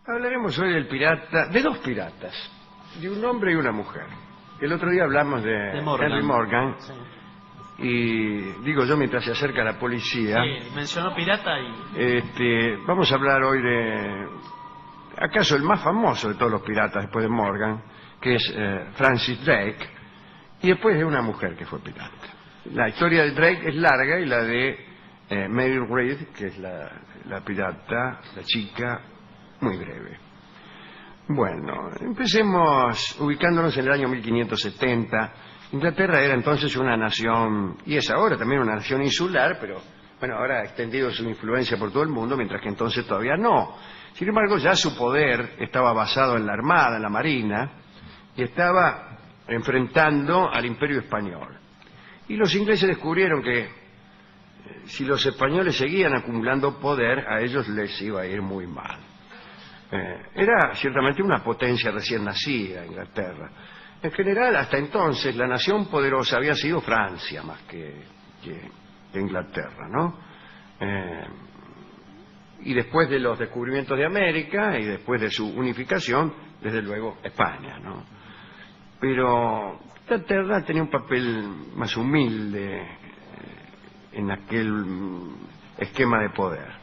Hablaremos hoy del pirata, de dos piratas, de un hombre y una mujer. El otro día hablamos de Morgan. Henry Morgan, Sí. y digo yo mientras se acerca la policía, Sí, mencionó pirata y... vamos a hablar hoy de, acaso el más famoso de todos los piratas después de Morgan, que es Francis Drake, y después de una mujer que fue pirata. La historia de Drake es larga y la de Mary Read, que es la pirata, la chica, muy breve. Bueno, empecemos ubicándonos en el año 1570. Inglaterra era entonces una nación, y es ahora también una nación insular, pero bueno, ahora ha extendido su influencia por todo el mundo, mientras que entonces todavía no. Sin embargo, ya su poder estaba basado en la armada, en la marina, y estaba enfrentando al Imperio Español. Y los ingleses descubrieron que si los españoles seguían acumulando poder, a ellos les iba a ir muy mal. Era ciertamente una potencia recién nacida, Inglaterra. En general, hasta entonces, la nación poderosa había sido Francia más que Inglaterra, ¿no? Y después de los descubrimientos de América y después de su unificación, desde luego España, ¿no? Pero Inglaterra tenía un papel más humilde en aquel esquema de poder.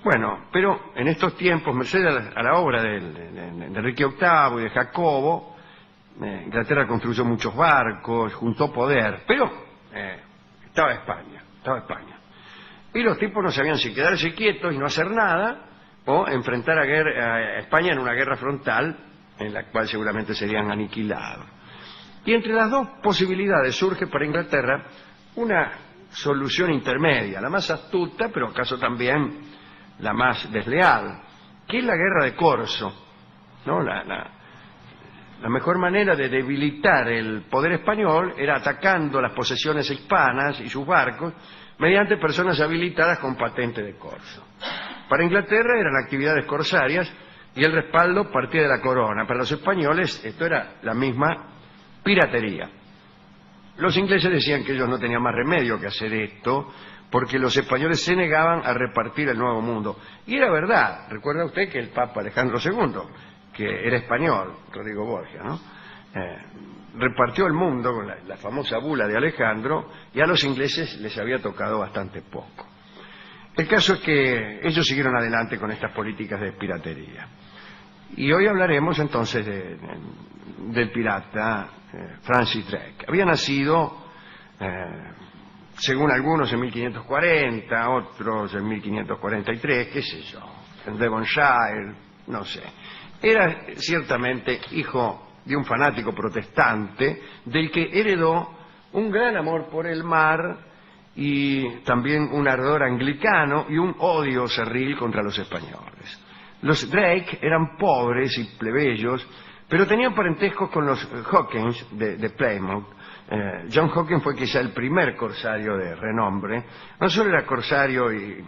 Bueno, pero en estos tiempos, merced a la obra de Enrique VIII y de Jacobo, Inglaterra construyó muchos barcos, juntó poder, pero estaba España. Y los tipos no sabían si quedarse quietos y no hacer nada, o enfrentar a España en una guerra frontal, en la cual seguramente serían aniquilados. Y entre las dos posibilidades surge para Inglaterra una solución intermedia, la más astuta, pero acaso también la más desleal, que es la guerra de corso, ¿no? La mejor manera de debilitar el poder español era atacando las posesiones hispanas y sus barcos mediante personas habilitadas con patente de corso. Para Inglaterra eran actividades corsarias y el respaldo partía de la corona. Para los españoles esto era la misma piratería. Los ingleses decían que ellos no tenían más remedio que hacer esto, porque los españoles se negaban a repartir el Nuevo Mundo. Y era verdad. Recuerda usted que el Papa Alejandro II, que era español, Rodrigo Borgia, ¿no? Repartió el mundo con la famosa bula de Alejandro, y a los ingleses les había tocado bastante poco. El caso es que ellos siguieron adelante con estas políticas de piratería. Y hoy hablaremos entonces del pirata Francis Drake. Había nacido, según algunos, en 1540, otros en 1543, qué sé yo, en Devonshire, no sé. Era ciertamente hijo de un fanático protestante, del que heredó un gran amor por el mar y también un ardor anglicano y un odio cerril contra los españoles. Los Drake eran pobres y plebeyos, pero tenían parentesco con los Hawkins de Plymouth. John Hawkins fue quizá el primer corsario de renombre. No solo era corsario y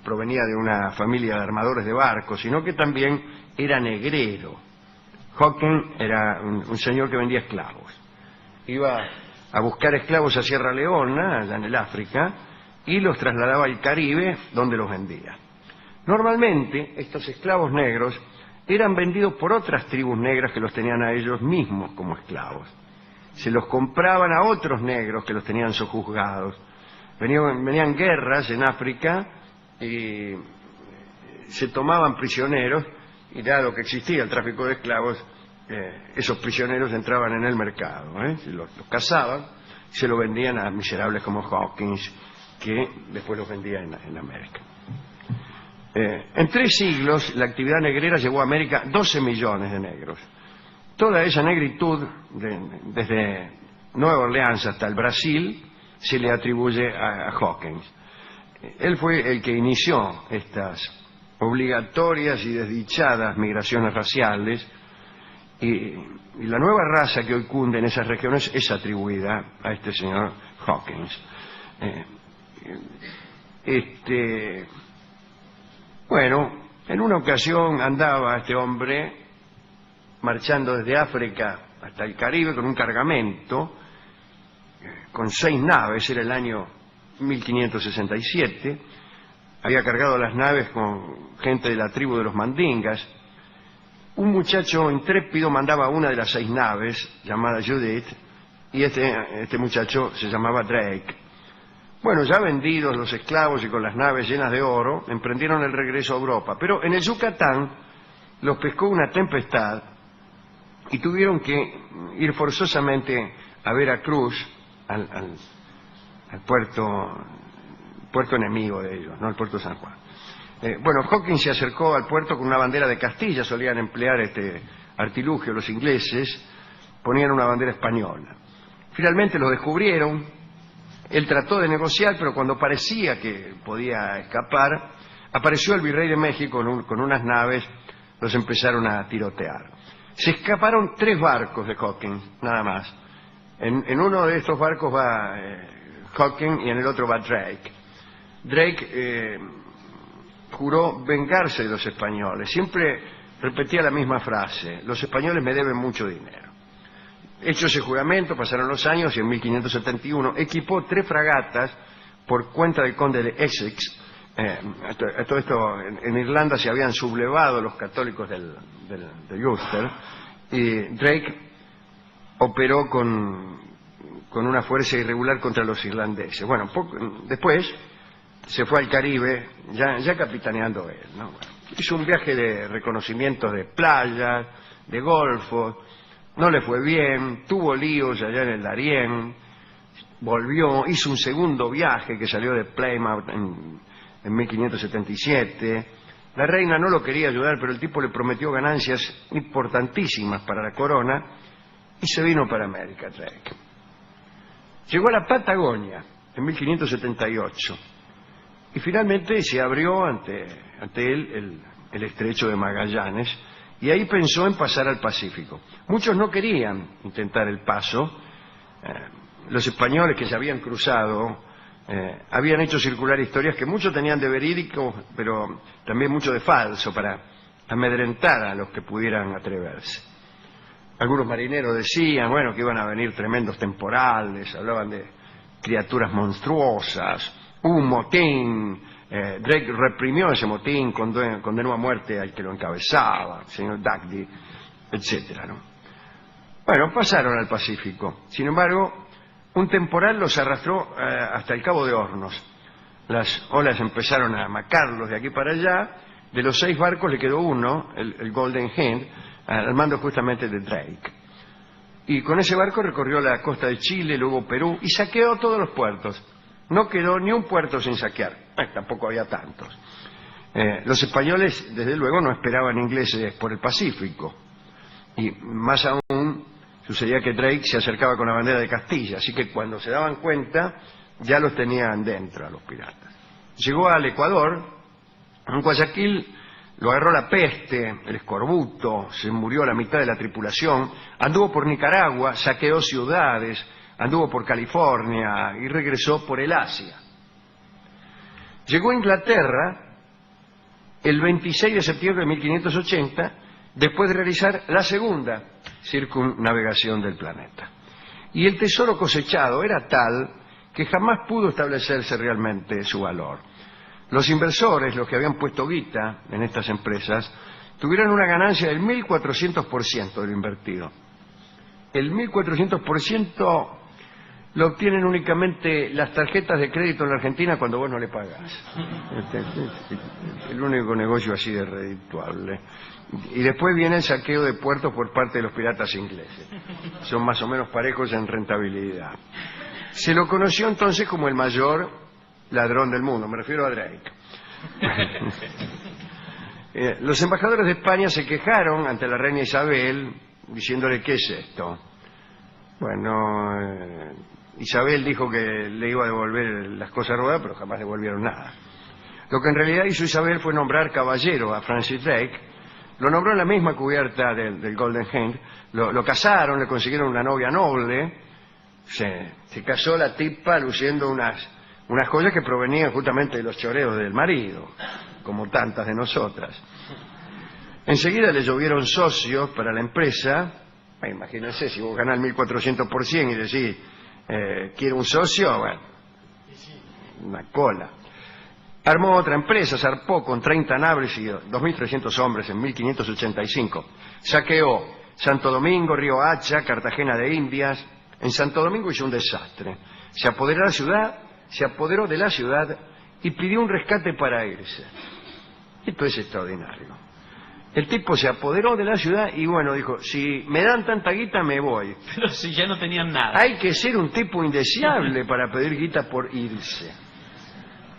provenía de una familia de armadores de barcos, sino que también era negrero. Hawkins era un señor que vendía esclavos. Iba a buscar esclavos a Sierra Leona, allá en el África, y los trasladaba al Caribe, donde los vendía. Normalmente, estos esclavos negros eran vendidos por otras tribus negras que los tenían a ellos mismos como esclavos. Se los compraban a otros negros que los tenían sojuzgados. Venían guerras en África y se tomaban prisioneros, y dado que existía el tráfico de esclavos, esos prisioneros entraban en el mercado, los cazaban y se los vendían a miserables como Hawkins, que después los vendía en América. En 3 siglos la actividad negrera llevó a América 12 millones de negros. Toda esa negritud, desde Nueva Orleans hasta el Brasil, se le atribuye a Hawkins. Él fue el que inició estas obligatorias y desdichadas migraciones raciales, y la nueva raza que hoy cunde en esas regiones es atribuida a este señor Hawkins. Bueno, en una ocasión andaba este hombre marchando desde África hasta el Caribe con un cargamento, con 6 naves, era el año 1567, había cargado las naves con gente de la tribu de los Mandingas. Un muchacho intrépido mandaba una de las 6 naves, llamada Judith, y este muchacho se llamaba Drake. Bueno, ya vendidos los esclavos y con las naves llenas de oro, emprendieron el regreso a Europa. Pero en el Yucatán los pescó una tempestad y tuvieron que ir forzosamente a Veracruz, al puerto enemigo de ellos, no al puerto de San Juan. Bueno, Hawkins se acercó al puerto con una bandera de Castilla, solían emplear este artilugio los ingleses, ponían una bandera española. Finalmente lo descubrieron, él trató de negociar, pero cuando parecía que podía escapar, apareció el virrey de México con unas naves, los empezaron a tirotear. Se escaparon 3 barcos de Hawkins, nada más. En uno de estos barcos va Hawkins y en el otro va Drake. Drake juró vengarse de los españoles. Siempre repetía la misma frase: los españoles me deben mucho dinero. Hecho ese juramento, pasaron los años y en 1571 equipó 3 fragatas por cuenta del conde de Essex. Todo esto, en Irlanda se habían sublevado los católicos de Ulster, y Drake operó con una fuerza irregular contra los irlandeses. Bueno, después se fue al Caribe, ya capitaneando él, ¿no? Hizo un viaje de reconocimiento de playas, de golfos, no le fue bien, tuvo líos allá en el Darién, volvió, hizo un segundo viaje que salió de Plymouth en 1577. La reina no lo quería ayudar, pero el tipo le prometió ganancias importantísimas para la corona y se vino para América, Drake. Llegó a la Patagonia en 1578 y finalmente se abrió ante él el estrecho de Magallanes, y ahí pensó en pasar al Pacífico. Muchos no querían intentar el paso. Los españoles que se habían cruzado habían hecho circular historias que muchos tenían de verídico, pero también mucho de falso, para amedrentar a los que pudieran atreverse. Algunos marineros decían, bueno, que iban a venir tremendos temporales, hablaban de criaturas monstruosas, un motín. Drake reprimió ese motín, condenó a muerte al que lo encabezaba, el señor Dugdie, etcétera, ¿no? Bueno, pasaron al Pacífico. Sin embargo, un temporal los arrastró hasta el Cabo de Hornos. Las olas empezaron a macarlos de aquí para allá. De los 6 barcos le quedó uno, el Golden Hind, al mando justamente de Drake. Y con ese barco recorrió la costa de Chile, luego Perú, y saqueó todos los puertos. No quedó ni un puerto sin saquear. Tampoco había tantos. Los españoles, desde luego, no esperaban ingleses por el Pacífico. Y más aún, sucedía que Drake se acercaba con la bandera de Castilla, así que cuando se daban cuenta, ya los tenían dentro a los piratas. Llegó al Ecuador. En Guayaquil lo agarró la peste, el escorbuto, se murió la mitad de la tripulación, anduvo por Nicaragua, saqueó ciudades, anduvo por California y regresó por el Asia. Llegó a Inglaterra el 26 de septiembre de 1580, después de realizar la segunda circunnavegación del planeta. Y el tesoro cosechado era tal que jamás pudo establecerse realmente su valor. Los inversores, los que habían puesto guita en estas empresas, tuvieron una ganancia del 1400% de lo invertido. El 1400% lo obtienen únicamente las tarjetas de crédito en la Argentina cuando vos no le pagás. El único negocio así de redituable. Y después viene el saqueo de puertos por parte de los piratas ingleses. Son más o menos parejos en rentabilidad. Se lo conoció entonces como el mayor ladrón del mundo, me refiero a Drake. Los embajadores de España se quejaron ante la reina Isabel, diciéndole, ¿qué es esto? Bueno, Isabel dijo que le iba a devolver las cosas robadas, pero jamás devolvieron nada. Lo que en realidad hizo Isabel fue nombrar caballero a Francis Drake. Lo nombró en la misma cubierta del Golden Hind. Lo casaron, le consiguieron una novia noble. Se casó la tipa luciendo unas joyas que provenían justamente de los choreos del marido, como tantas de nosotras. Enseguida le llovieron socios para la empresa. Imagínense, si vos ganás 1400% y decís, quiero un socio, bueno, una cola. Armó otra empresa, zarpó con 30 naves y 2.300 hombres en 1585. Saqueó Santo Domingo, Río Hacha, Cartagena de Indias. En Santo Domingo hizo un desastre. Se apoderó de la ciudad y pidió un rescate para irse. Esto es extraordinario. El tipo se apoderó de la ciudad y bueno, dijo, si me dan tanta guita me voy. Pero si ya no tenían nada. Hay que ser un tipo indeseable para pedir guita por irse.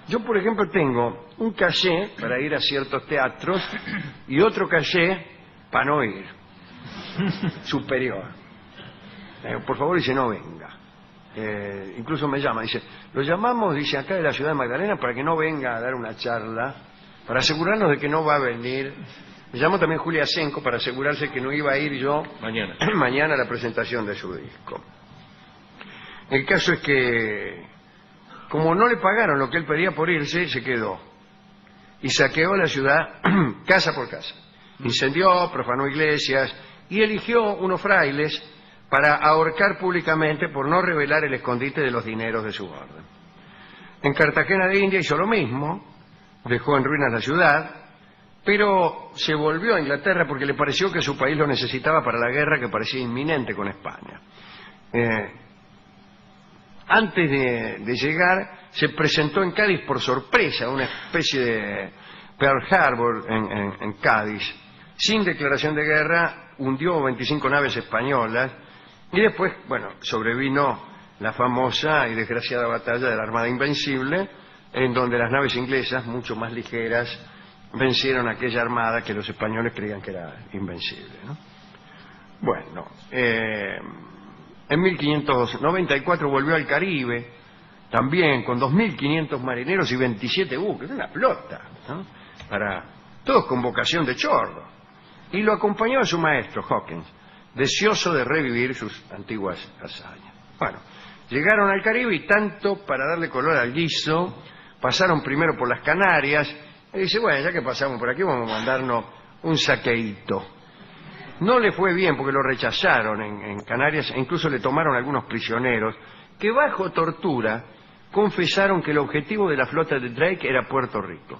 Yo, por ejemplo, tengo un caché para ir a ciertos teatros y otro caché para no ir. Superior. Por favor, dice, no venga. Incluso me llama, dice, lo llamamos, dice, acá de la ciudad de Magdalena para que no venga a dar una charla, para asegurarnos de que no va a venir. Me llamó también Julia Senco para asegurarse que no iba a ir yo mañana a la presentación de su disco. El caso es que, como no le pagaron lo que él pedía por irse, se quedó. Y saqueó la ciudad casa por casa. Incendió, profanó iglesias y eligió unos frailes para ahorcar públicamente por no revelar el escondite de los dineros de su orden. En Cartagena de India hizo lo mismo, dejó en ruinas la ciudad, pero se volvió a Inglaterra porque le pareció que su país lo necesitaba para la guerra que parecía inminente con España. Antes de llegar, se presentó en Cádiz por sorpresa, una especie de Pearl Harbor en Cádiz. Sin declaración de guerra, hundió 25 naves españolas y después, bueno, sobrevino la famosa y desgraciada batalla de la Armada Invencible, en donde las naves inglesas, mucho más ligeras, vencieron a aquella armada que los españoles creían que era invencible, ¿no? Bueno, en 1594 volvió al Caribe, también con 2.500 marineros y 27 buques, una flota, ¿no? Todos con vocación de chorro. Y lo acompañó a su maestro, Hawkins, deseoso de revivir sus antiguas hazañas. Bueno, llegaron al Caribe y tanto para darle color al guiso, pasaron primero por las Canarias, y dice, bueno, ya que pasamos por aquí vamos a mandarnos un saqueíto. No le fue bien porque lo rechazaron en Canarias e incluso le tomaron algunos prisioneros que bajo tortura confesaron que el objetivo de la flota de Drake era Puerto Rico.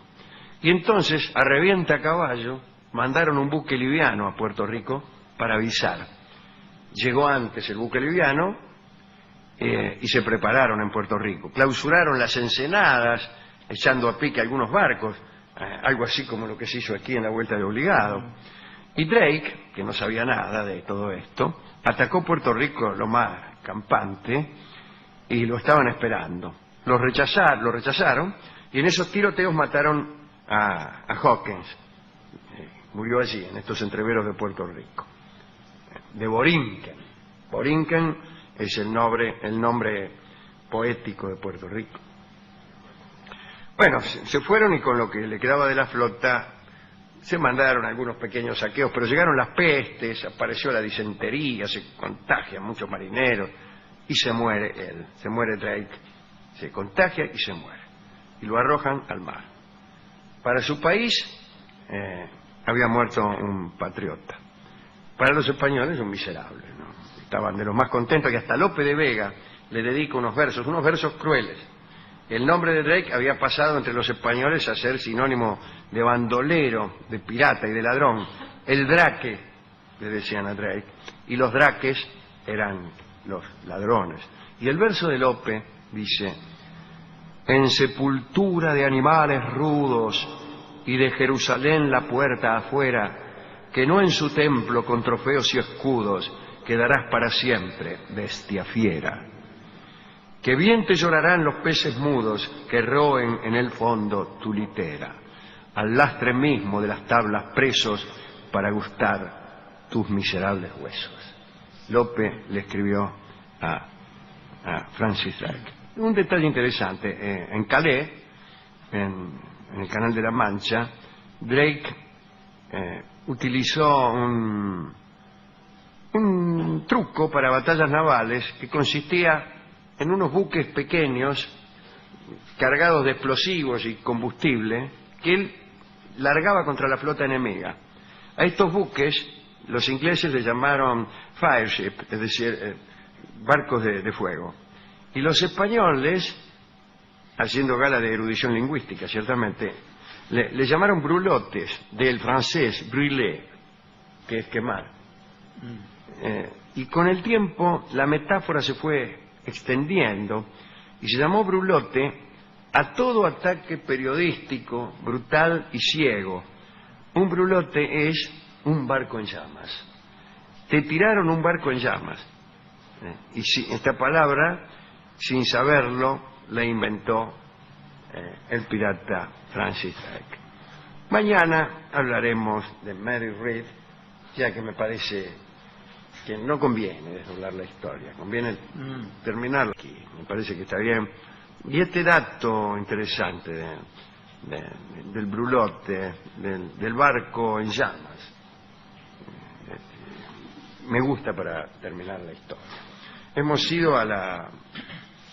Y entonces, a revienta caballo, mandaron un buque liviano a Puerto Rico para avisar. Llegó antes el buque liviano y se prepararon en Puerto Rico. Clausuraron las ensenadas, echando a pique algunos barcos, algo así como lo que se hizo aquí en la Vuelta de Obligado. Y Drake, que no sabía nada de todo esto, atacó Puerto Rico lo más campante y lo estaban esperando. Lo rechazaron y en esos tiroteos mataron a Hawkins. Murió allí, en estos entreveros de Puerto Rico. De Borinquen. Borinquen es el nombre poético de Puerto Rico. Bueno, se fueron y con lo que le quedaba de la flota se mandaron algunos pequeños saqueos, pero llegaron las pestes, apareció la disentería, se contagian muchos marineros y se muere él, se muere Drake, se contagia y se muere. Y lo arrojan al mar. Para su país había muerto un patriota. Para los españoles un miserable, ¿no? Estaban de los más contentos y hasta Lope de Vega le dedica unos versos crueles. El nombre de Drake había pasado entre los españoles a ser sinónimo de bandolero, de pirata y de ladrón. El draque, le decían a Drake, y los draques eran los ladrones. Y el verso de Lope dice: en sepultura de animales rudos y de Jerusalén la puerta afuera, que no en su templo con trofeos y escudos quedarás para siempre, bestia fiera. Que bien te llorarán los peces mudos que roen en el fondo tu litera, al lastre mismo de las tablas presos para gustar tus miserables huesos. Lope le escribió a Francis Drake. Un detalle interesante, en Calais, en el Canal de la Mancha, Drake utilizó un truco para batallas navales que consistía en unos buques pequeños cargados de explosivos y combustible que él largaba contra la flota enemiga. A estos buques los ingleses le llamaron fireship, es decir, barcos de fuego. Y los españoles haciendo gala de erudición lingüística, ciertamente, le llamaron brulotes, del francés brûler, que es quemar. Y con el tiempo la metáfora se fue extendiendo y se llamó brulote a todo ataque periodístico, brutal y ciego. Un brulote es un barco en llamas. Te tiraron un barco en llamas. Y esta palabra, sin saberlo, la inventó el pirata Francis Drake. Mañana hablaremos de Mary Read, ya que me parece que no conviene desdoblar la historia, conviene terminarla aquí, me parece que está bien. Y este dato interesante del brulote, del barco en llamas, me gusta para terminar la historia. Hemos ido a la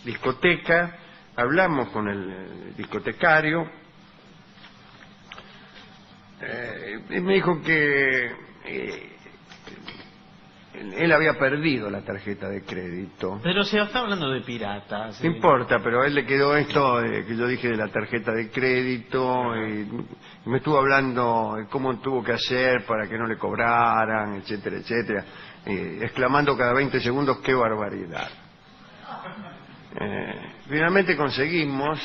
discoteca, hablamos con el discotecario, y me dijo que él había perdido la tarjeta de crédito. Pero se está hablando de piratas. No importa, pero a él le quedó esto que yo dije de la tarjeta de crédito, y me estuvo hablando de cómo tuvo que hacer para que no le cobraran, etcétera, etcétera, exclamando cada 20 segundos ¡qué barbaridad! Finalmente conseguimos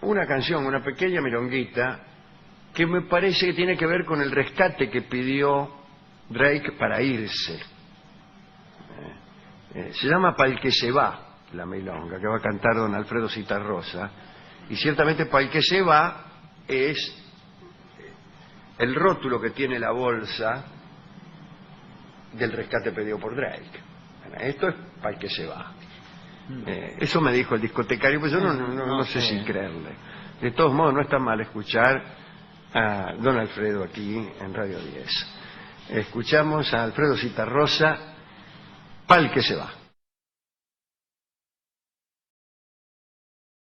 una canción, una pequeña milonguita, que me parece que tiene que ver con el rescate que pidió Drake para irse. Se llama Pa'l que se va, la milonga, que va a cantar don Alfredo Zitarrosa, y ciertamente Pa'l que se va es el rótulo que tiene la bolsa del rescate pedido por Drake. Esto es Pa'l que se va. Eso me dijo el discotecario, pues yo no sé si creerle. De todos modos, no está mal escuchar a don Alfredo aquí en Radio 10. Escuchamos a Alfredo Zitarrosa, Pa'l que se va.